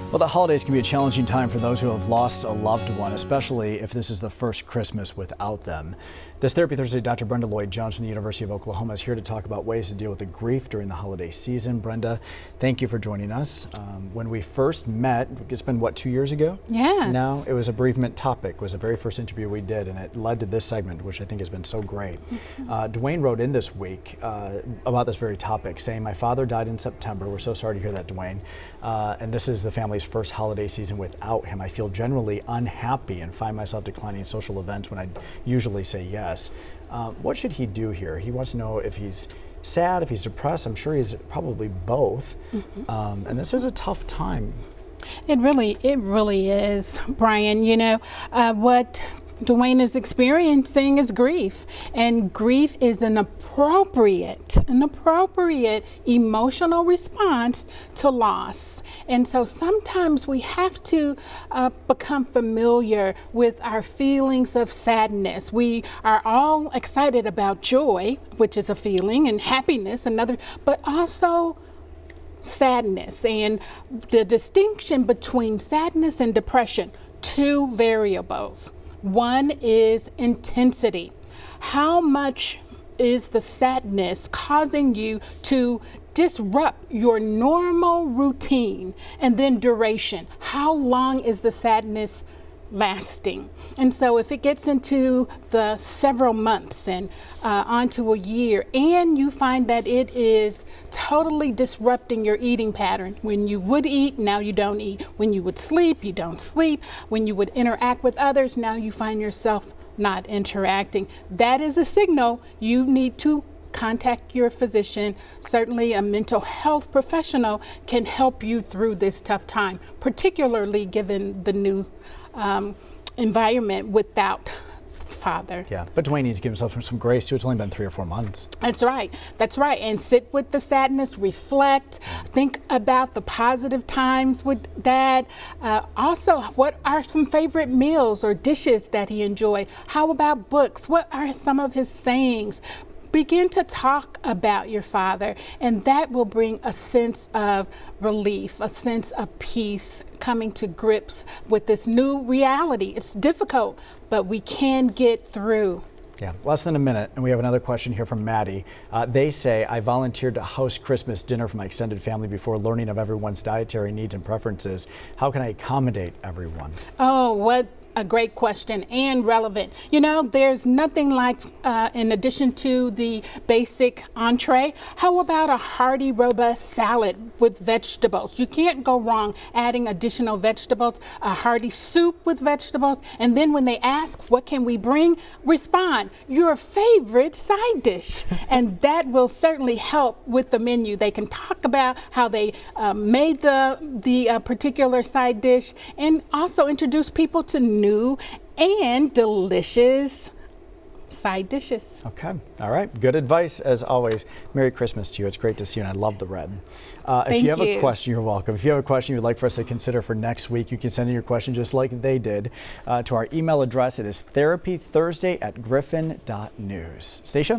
Well, the holidays can be a challenging time for those who have lost a loved one, especially if this is the first Christmas without them. This Therapy Thursday, Dr. Brenda Lloyd Jones from the University of Oklahoma is here to talk about ways to deal with the grief during the holiday season. Brenda, thank you for joining us. When we first met, it's been, what, 2 years ago? Yes. Now, it was a bereavement topic, was the very first interview we did, and it led to this segment, which I think has been so great. Dwayne wrote in this week about this very topic, saying, "My father died in September. We're so sorry to hear that, Dwayne. And this is the family's first holiday season without him. I feel generally unhappy and find myself declining social events when I usually say yes. What should he do here?" He wants to know if he's sad, if he's depressed. I'm sure he's probably both. And this is a tough time. It really is, Brian. You know, what Dwayne is experiencing is grief, and grief is an appropriate emotional response to loss. And so sometimes we have to become familiar with our feelings of sadness. We are all excited about joy, which is a feeling, and happiness, another, but also sadness. And the distinction between sadness and depression, two variables. One is intensity. How much is the sadness causing you to disrupt your normal routine? And then duration. How long is the sadness lasting? And so if it gets into the several months and onto a year, and you find that it is totally disrupting your eating pattern, when you would eat, now you don't eat. When you would sleep, you don't sleep. When you would interact with others, now you find yourself not interacting. That is a signal you need to contact your physician. Certainly a mental health professional can help you through this tough time, particularly given the new environment without father. Yeah, but Dwayne needs to give himself some grace too. It's only been 3 or 4 months. That's right. And sit with the sadness, reflect, think about the positive times with Dad. Also, what are some favorite meals or dishes that he enjoyed? How about books? What are some of his sayings? Begin to talk about your father, and that will bring a sense of relief, a sense of peace, coming to grips with this new reality. It's difficult, but we can get through. Yeah, less than a minute, and we have another question here from Maddie. They say, "I volunteered to host Christmas dinner for my extended family before learning of everyone's dietary needs and preferences. How can I accommodate everyone?" Oh, what a great question, and relevant. You know, there's nothing like, in addition to the basic entree, how about a hearty, robust salad with vegetables? You can't go wrong adding additional vegetables, a hearty soup with vegetables, and then when they ask, what can we bring? Respond, your favorite side dish. And that will certainly help with the menu. They can talk about how they made the particular side dish, and also introduce people to new and delicious side dishes. Okay. All right. Good advice as always. Merry Christmas to you. It's great to see you, and I love the red. If you have a question, you're welcome. If you have a question you'd like for us to consider for next week, you can send in your question just like they did to our email address. It is therapythursday@griffin.news. Stacia?